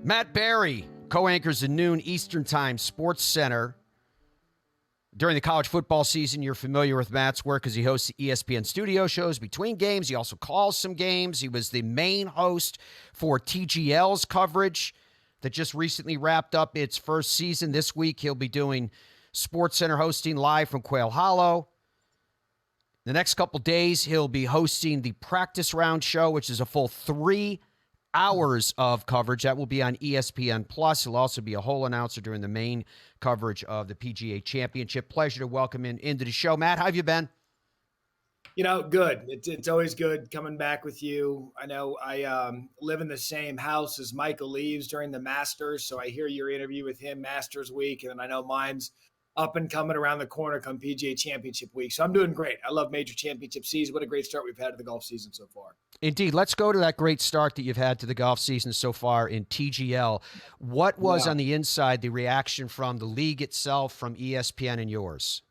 Matt Barrie co-anchors the noon Eastern Time SportsCenter. During the college football season, you're familiar with Matt's work as he hosts the ESPN studio shows between games. He also calls some games. He was the main host for TGL's coverage that just recently wrapped up its first season. This week, he'll be doing SportsCenter hosting live from Quail Hollow. The next couple days, he'll be hosting the practice round show, which is a full 3 hours of coverage. That will be on ESPN Plus. He'll also be a whole announcer during the main coverage of the PGA Championship. Pleasure to welcome him into the show. Matt, how have you been? Good. It's always good coming back with you. I know I live in the same house as Michael Leaves during the Masters, so I hear your interview with him Masters week, and I know mine's up and coming around the corner come PGA Championship week. So I'm doing great. I love major championship season. What a great start we've had to the golf season so far. Indeed. Let's go to that great start that you've had to the golf season so far in TGL. What was on the inside the reaction from the league itself, from ESPN, and yours?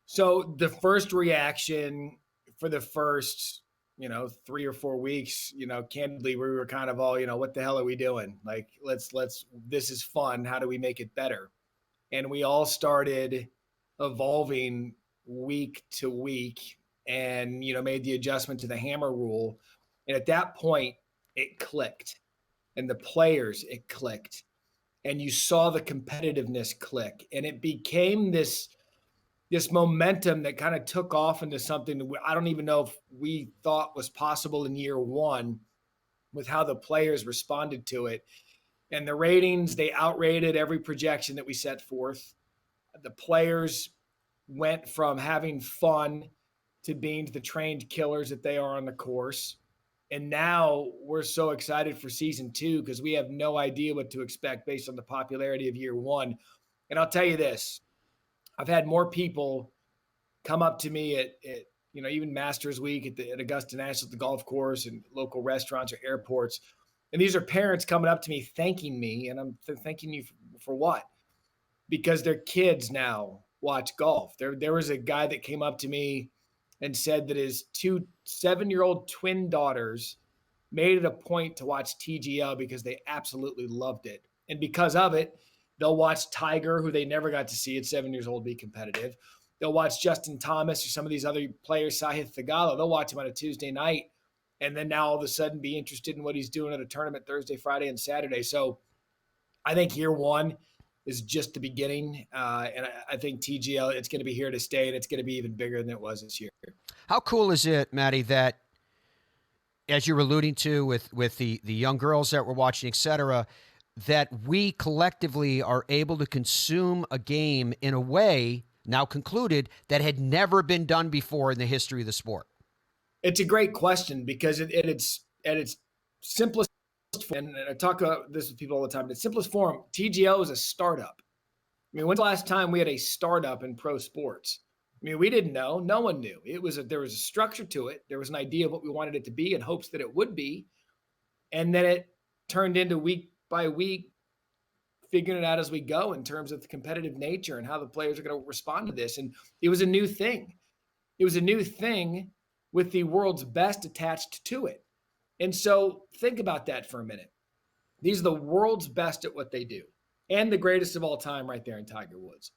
So the first reaction for the first, 3 or 4 weeks, candidly, we were kind of all, what the hell are we doing? Like, this is fun. How do we make it better? And we all started evolving week to week and, made the adjustment to the hammer rule. And at that point, it clicked. And the players, it clicked. And you saw the competitiveness click. And it became this momentum that kind of took off into something that I don't even know if we thought was possible in year one with how the players responded to it. And the ratings, they outrated every projection that we set forth. The players went from having fun to being the trained killers that they are on the course. And now we're so excited for season 2 because we have no idea what to expect based on the popularity of year one. And I'll tell you this, I've had more people come up to me at even Masters Week at Augusta National, at the golf course, and local restaurants or airports. And these are parents coming up to me, thanking me. And I'm thanking you for what? Because their kids now watch golf. There was a guy that came up to me and said that his 2 7-year-old twin daughters made it a point to watch TGL because they absolutely loved it. And because of it, they'll watch Tiger, who they never got to see at 7 years old, be competitive. They'll watch Justin Thomas or some of these other players, Sahith Theegala. They'll watch him on a Tuesday night and then now all of a sudden be interested in what he's doing at a tournament Thursday, Friday, and Saturday. So I think year one is just the beginning. And I think TGL, it's going to be here to stay, and it's going to be even bigger than it was this year. How cool is it, Matty, that as you were alluding to with the young girls that were watching, et cetera, that we collectively are able to consume a game in a way, now concluded, that had never been done before in the history of the sport? It's a great question because at its simplest, and I talk about this with people all the time, in its simplest form, TGL is a startup. I mean, when's the last time we had a startup in pro sports? I mean, we didn't know. No one knew. There was a structure to it. There was an idea of what we wanted it to be in hopes that it would be. And then it turned into week by week, figuring it out as we go in terms of the competitive nature and how the players are going to respond to this. And it was a new thing. It was a new thing with the world's best attached to it. And so think about that for a minute. These are the world's best at what they do and the greatest of all time right there in Tiger Woods.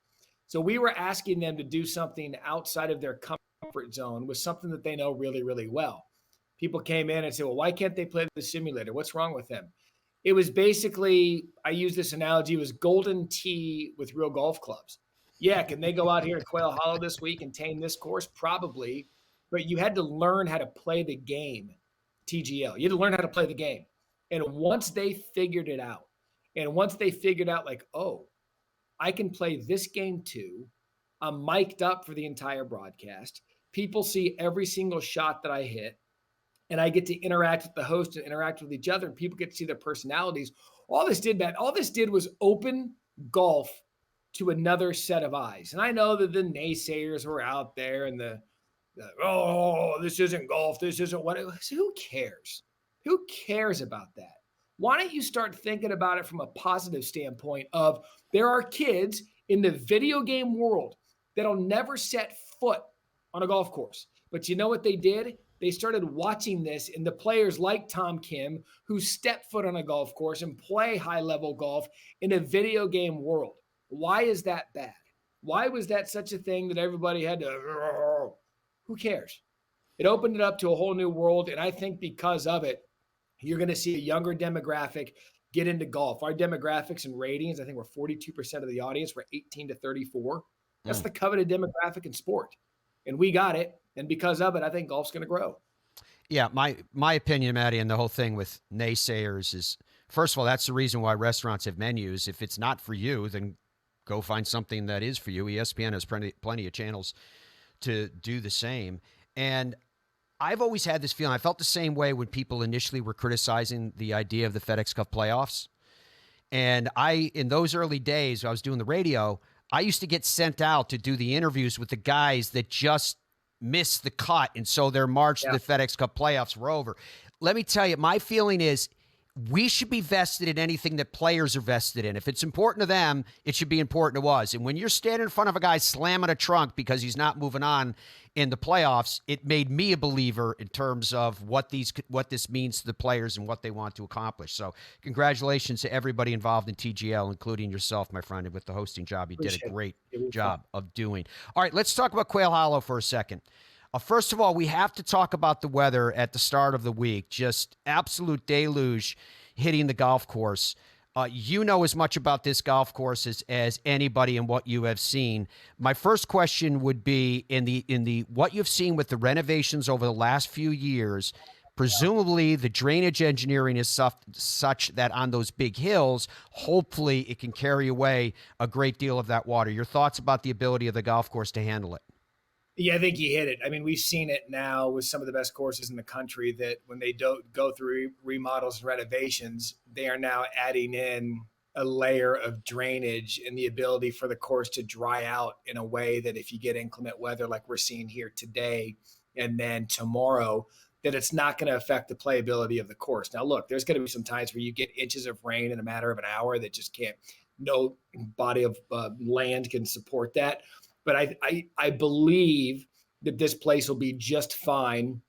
So we were asking them to do something outside of their comfort zone with something that they know really, really well. People came in and said, well, why can't they play the simulator? What's wrong with them? It was basically, I use this analogy, it was golden tee with real golf clubs. Yeah, can they go out here at Quail Hollow this week and tame this course? Probably. But you had to learn how to play the game, TGL. You had to learn how to play the game. And once they figured it out, like, oh, I can play this game too. I'm mic'd up for the entire broadcast. People see every single shot that I hit. And I get to interact with the host and interact with each other. And people get to see their personalities. All this did was open golf to another set of eyes. And I know that the naysayers were out there and this isn't golf. This isn't what it was. Who cares? Who cares about that? Why don't you start thinking about it from a positive standpoint of there are kids in the video game world that'll never set foot on a golf course. But you know what they did? they started watching this, and the players like Tom Kim, who step foot on a golf course and play high-level golf in a video game world. Why is that bad? Why was that such a thing that everybody had to, who cares? It opened it up to a whole new world, and I think because of it, you're going to see a younger demographic get into golf. Our demographics and ratings, I think we're 42% of the audience. We're 18 to 34. That's the coveted demographic in sport. And we got it. And because of it, I think golf's going to grow. Yeah, my opinion, Matty, and the whole thing with naysayers is, first of all, that's the reason why restaurants have menus. If it's not for you, then go find something that is for you. ESPN has plenty of channels to do the same. And I've always had this feeling. I felt the same way when people initially were criticizing the idea of the FedEx Cup playoffs. And in those early days, I was doing the radio, I used to get sent out to do the interviews with the guys that just missed the cut. And so their march to the FedEx Cup playoffs were over. Let me tell you, my feeling is we should be vested in anything that players are vested in. If it's important to them, it should be important to us. And when you're standing in front of a guy slamming a trunk because he's not moving on in the playoffs, it made me a believer in terms of what this means to the players and what they want to accomplish. So congratulations to everybody involved in TGL, including yourself, my friend, with the hosting job. You did a great job of doing. All right, let's talk about Quail Hollow for a second. First of all, we have to talk about the weather at the start of the week. Just absolute deluge hitting the golf course. You know as much about this golf course as anybody and what you have seen. My first question would be in the what you've seen with the renovations over the last few years. Presumably, the drainage engineering is such that on those big hills, hopefully it can carry away a great deal of that water. Your thoughts about the ability of the golf course to handle it? Yeah, I think you hit it. I mean, we've seen it now with some of the best courses in the country that when they don't go through remodels and renovations, they are now adding in a layer of drainage and the ability for the course to dry out in a way that if you get inclement weather like we're seeing here today and then tomorrow, that it's not going to affect the playability of the course. Now, look, there's going to be some times where you get inches of rain in a matter of an hour that just can't, no body of land can support that. But I believe that this place will be just fine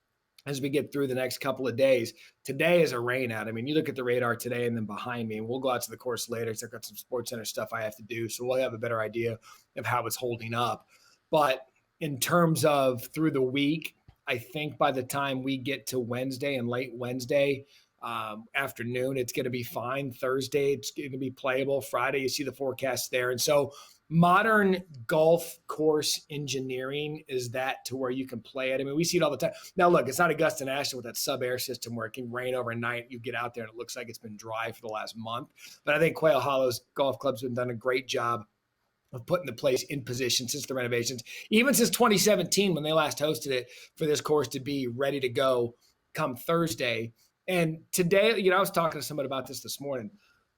as we get through the next couple of days. Today is a rain out. I mean, you look at the radar today and then behind me, and we'll go out to the course later because I've got some SportsCenter stuff I have to do. So we'll have a better idea of how it's holding up. But in terms of through the week, I think by the time we get to Wednesday and late Wednesday afternoon, it's going to be fine. Thursday, it's going to be playable. Friday, you see the forecast there. And so modern golf course engineering is that to where you can play it. I mean, we see it all the time. Now, look, it's not Augusta National with that sub-air system where it can rain overnight. You get out there and it looks like it's been dry for the last month. But I think Quail Hollow's golf club's been done a great job of putting the place in position since the renovations, even since 2017 when they last hosted it, for this course to be ready to go come Thursday. And today, I was talking to somebody about this morning.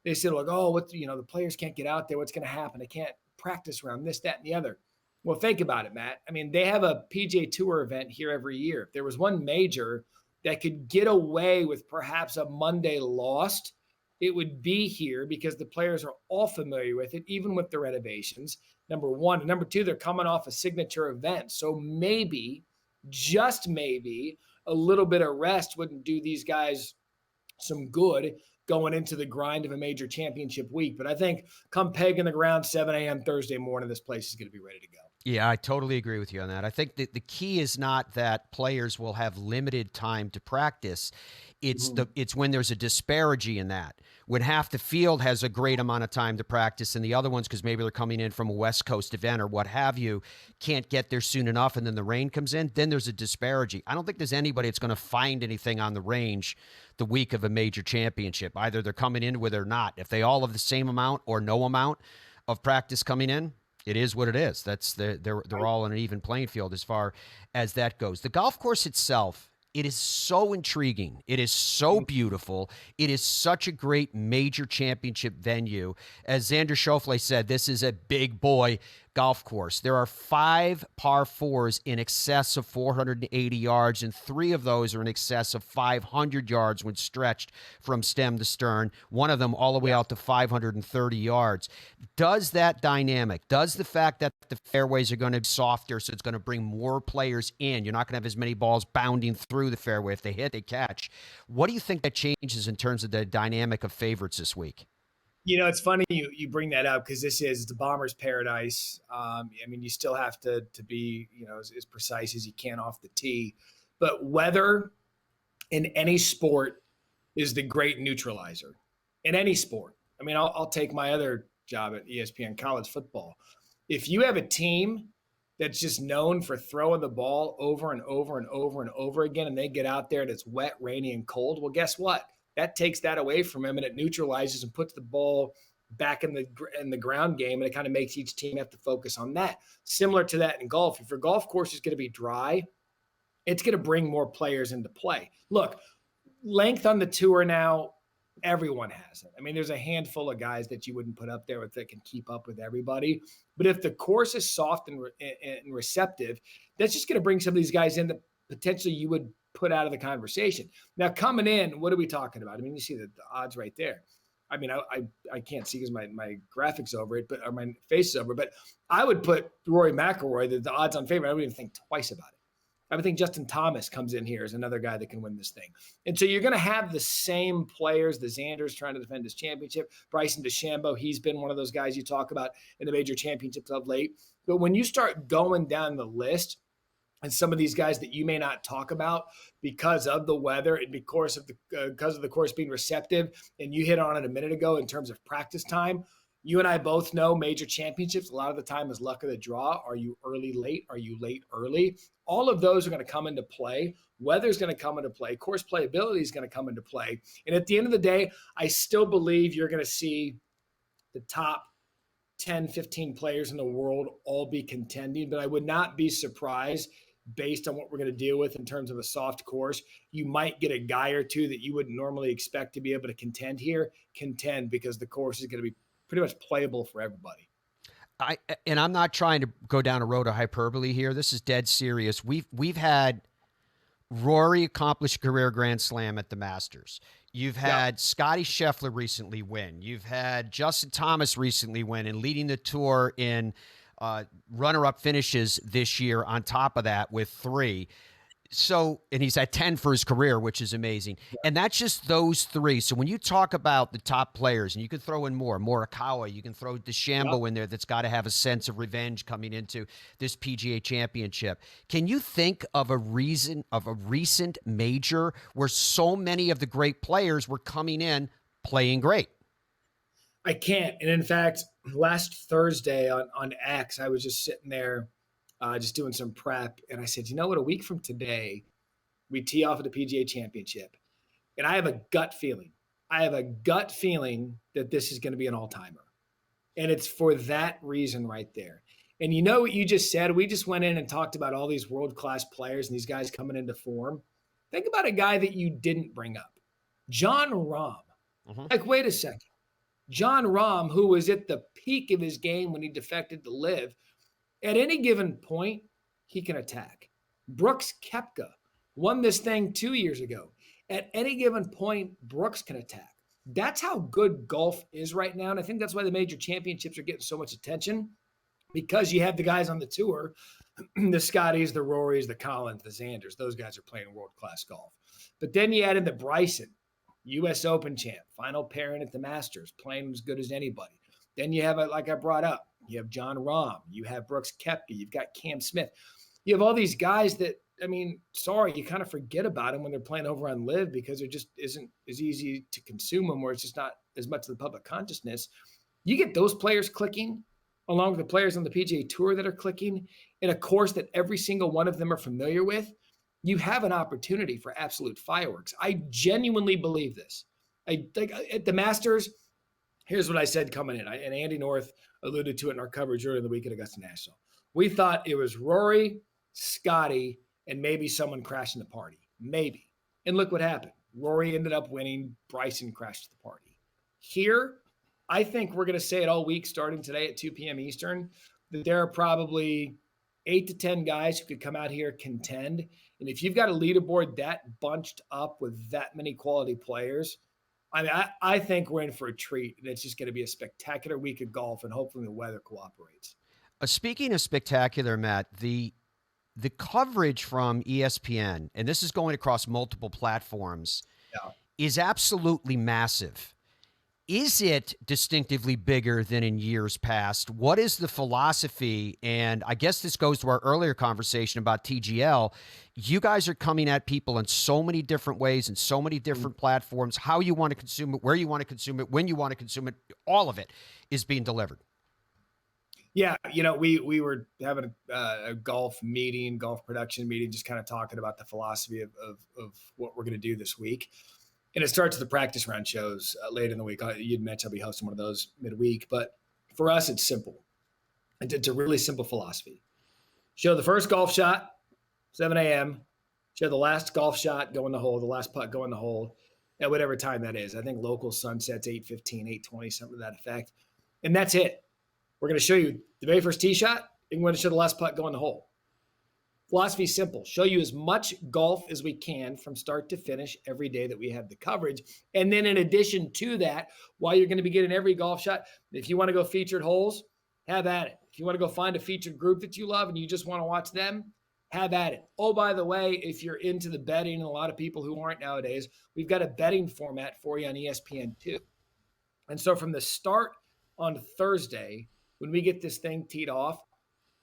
They said, like, oh, the players can't get out there. What's going to happen? They can't practice around this, that, and the other. Well, think about it, Matt. I mean, they have a PGA Tour event here every year. If there was one major that could get away with perhaps a Monday lost, it would be here because the players are all familiar with it, even with the renovations, number one. And number two, they're coming off a signature event. So maybe, just maybe, a little bit of rest wouldn't do these guys some good going into the grind of a major championship week. But I think come peg in the ground, 7 a.m. Thursday morning, this place is going to be ready to go. Yeah, I totally agree with you on that. I think that the key is not that players will have limited time to practice. It's when there's a disparity in that. When half the field has a great amount of time to practice and the other ones, because maybe they're coming in from a West Coast event or what have you, can't get there soon enough and then the rain comes in, then there's a disparity. I don't think there's anybody that's going to find anything on the range the week of a major championship. Either they're coming in with it or not. If they all have the same amount or no amount of practice coming in, it is what it is. They're all on an even playing field as far as that goes. The golf course itself, it is so intriguing. It is so beautiful. It is such a great major championship venue. As Xander Schauffele said, this is a big boy golf course. There are 5 par 4s in excess of 480 yards, and 3 of those are in excess of 500 yards when stretched from stem to stern, one of them all the way out to 530 yards. Does that dynamic, does the fact that the fairways are going to be softer, so it's going to bring more players in, you're not going to have as many balls bounding through the fairway. If they hit, they catch. What do you think that changes in terms of the dynamic of favorites this week? It's funny you bring that up because this is the Bombers' paradise. I mean, you still have to be as precise as you can off the tee, but weather in any sport is the great neutralizer. In any sport, I mean, I'll take my other job at ESPN college football. If you have a team that's just known for throwing the ball over and over and over and over again, and they get out there and it's wet, rainy, and cold, well, guess what? That takes that away from him, and it neutralizes and puts the ball back in the ground game, and it kind of makes each team have to focus on that. Similar to that in golf. If your golf course is going to be dry, it's going to bring more players into play. Look, length on the tour now, everyone has it. I mean, there's a handful of guys that you wouldn't put up there that can keep up with everybody. But if the course is soft and receptive, that's just going to bring some of these guys in that potentially you would put out of the conversation. Now, coming in, what are we talking about? I mean, you see the odds right there. I mean, I can't see because my graphics over it, or my face is over. But I would put Rory McIlroy, the odds on favorite. I wouldn't even think twice about it. I would think Justin Thomas comes in here as another guy that can win this thing. And so you're going to have the same players, the Xanders trying to defend his championship, Bryson DeChambeau, he's been one of those guys you talk about in the major championships of late. But when you start going down the list, and some of these guys that you may not talk about because of the weather and because of the course being receptive, and you hit on it a minute ago in terms of practice time, you and I both know major championships, a lot of the time is luck of the draw. Are you early, late? Are you late, early? All of those are going to come into play. Weather's going to come into play. Course playability is going to come into play. And at the end of the day, I still believe you're going to see the top 10, 15 players in the world all be contending, but I would not be surprised based on what we're going to deal with in terms of a soft course. You might get a guy or two that you wouldn't normally expect to be able to contend because the course is going to be pretty much playable for everybody. I'm not trying to go down a road of hyperbole here. This is dead serious. We've had Rory accomplish a career Grand Slam at the Masters. You've had Scotty Scheffler recently win. You've had Justin Thomas recently win and leading the tour in runner-up finishes this year on top of that with 3. So, and he's at 10 for his career, which is amazing. And that's just those 3. So when you talk about the top players, and you can throw in Morikawa, you can throw DeChambeau in there that's got to have a sense of revenge coming into this PGA Championship. Can you think of a recent major where so many of the great players were coming in playing great? I can't. And in fact, last Thursday on X, I was just sitting there just doing some prep. And I said, you know what, a week from today, we tee off at the PGA Championship. And I have a gut feeling. That this is going to be an all-timer. And it's for that reason right there. And you know what you just said? We just went in and talked about all these world-class players and these guys coming into form. Think about a guy that you didn't bring up. Jon Rahm. Mm-hmm. Like, wait a second. Jon Rahm, who was at the peak of his game when he defected to LIV, at any given point, he can attack. Brooks Koepka won this thing 2 years ago. At any given point, Brooks can attack. That's how good golf is right now. And I think that's why the major championships are getting so much attention, because you have the guys on the tour, the Scotties, the Rorys, the Collins, the Xanders. Those guys are playing world-class golf. But then you add in the Bryson, U.S. Open champ, final pairing at the Masters, playing as good as anybody. Then you have, like I brought up, you have Jon Rahm, you have Brooks Koepka, you've got Cam Smith. You have all these guys that, I mean, sorry, you kind of forget about them when they're playing over on LIV because it just isn't as easy to consume them, or it's just not as much of the public consciousness. You get those players clicking along with the players on the PGA Tour that are clicking in a course that every single one of them are familiar with. You have an opportunity for absolute fireworks. I genuinely believe this. I think at the Masters, here's what I said coming in, and Andy North alluded to it in our coverage earlier in the week at Augusta National. We thought it was Rory, Scotty, and maybe someone crashing the party. Maybe. And look what happened. Rory ended up winning. Bryson crashed the party. Here, I think we're going to say it all week starting today at 2 p.m. Eastern. that there are probably 8 to 10 guys who could come out here contend. And if you've got a leaderboard that bunched up with that many quality players, I mean, I think we're in for a treat. And it's just going to be a spectacular week of golf, and hopefully the weather cooperates. Speaking of spectacular, Matt, the coverage from ESPN, and this is going across multiple platforms, is absolutely massive. Is it distinctively bigger than in years past? What is the philosophy? And I guess this goes to our earlier conversation about TGL. You guys are coming at people in so many different ways and so many different platforms. How you want to consume it, where you want to consume it, when you want to consume it, all of it is being delivered. Yeah, we were having a golf production meeting, just kind of talking about the philosophy of what we're going to do this week. And it starts with the practice round shows late in the week. You'd mentioned I'll be hosting one of those midweek. But for us, it's simple. It's a really simple philosophy. Show the first golf shot, 7 a.m. Show the last golf shot go in the hole, the last putt go in the hole, at whatever time that is. I think local sunsets 8:15, 8:20, something to that effect. And that's it. We're going to show you the very first tee shot, and we're going to show the last putt go in the hole. Philosophy is simple. Show you as much golf as we can from start to finish every day that we have the coverage. And then in addition to that, while you're going to be getting every golf shot, if you want to go featured holes, have at it. If you want to go find a featured group that you love and you just want to watch them, have at it. Oh, by the way, if you're into the betting, and a lot of people who aren't nowadays, we've got a betting format for you on ESPN too. And so from the start on Thursday, when we get this thing teed off,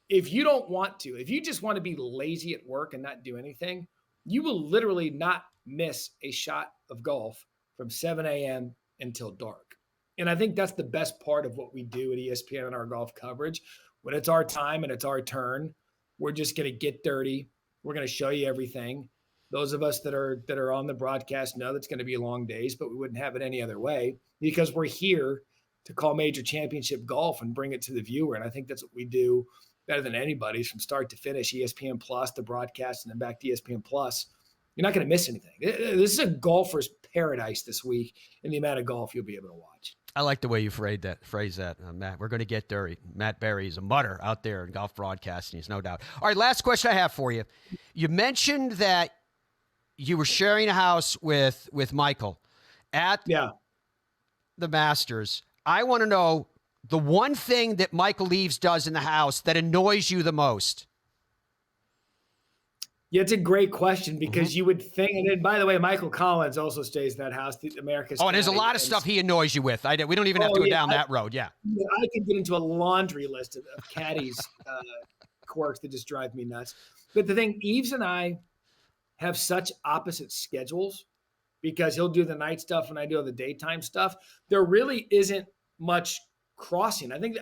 if you don't want to, if you just want to be lazy at work and not do anything, you will literally not miss a shot of golf from 7 a.m. until dark. And I think that's the best part of what we do at ESPN and our golf coverage. When it's our time and it's our turn, we're just going to get dirty. We're going to show you everything. Those of us that are on the broadcast know that's going to be long days, but we wouldn't have it any other way because we're here to call major championship golf and bring it to the viewer. And I think that's what we do better than anybody from start to finish. ESPN Plus, the broadcast, and then back to ESPN Plus. You're not going to miss anything. This is a golfer's paradise this week in the amount of golf you'll be able to watch. I like the way you phrase that, Matt. We're going to get dirty. Matt Barrie is a mutter out there in golf broadcasting, there's no doubt. All right, last question I have for you. You mentioned that you were sharing a house with Michael at the Masters. I want to know the one thing that Michael Eaves does in the house that annoys you the most. Yeah, it's a great question because you would think, and then, by the way, Michael Collins also stays in that house, America's. Oh, and there's a lot of stuff he annoys you with. We don't even have to go down that road. Yeah. I can get into a laundry list of caddies' quirks that just drive me nuts. But the thing, Eaves and I have such opposite schedules because he'll do the night stuff and I do the daytime stuff. There really isn't much crossing. I think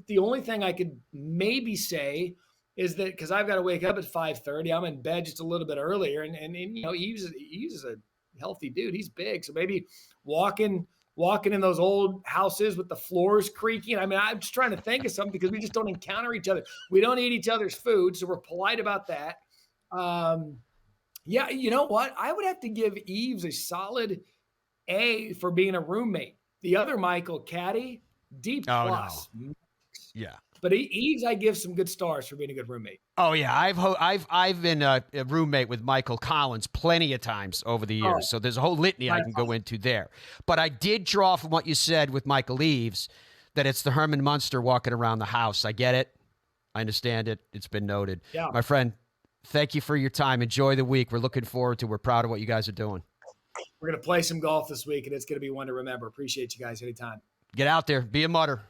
the only thing I could maybe say is that because I've got to wake up at 5:30, I'm in bed just a little bit earlier, and Eaves is a healthy dude. He's big, so maybe walking in those old houses with the floors creaking. I mean, I'm just trying to think of something because we just don't encounter each other. We don't eat each other's food, so we're polite about that. Yeah, you know what? I would have to give Eaves a solid A for being a roommate. The other Michael, caddy, D+. Oh, no. Yeah. But Eaves, I give some good stars for being a good roommate. Oh yeah, I've been a roommate with Michael Collins plenty of times over the years, so there's a whole litany I can go into there. But I did draw from what you said with Michael Eaves that it's the Herman Munster walking around the house. I get it, I understand it. It's been noted. Yeah. My friend, thank you for your time. Enjoy the week. We're looking forward to. We're proud of what you guys are doing. We're gonna play some golf this week, and it's gonna be one to remember. Appreciate you guys anytime. Get out there, be a mutter.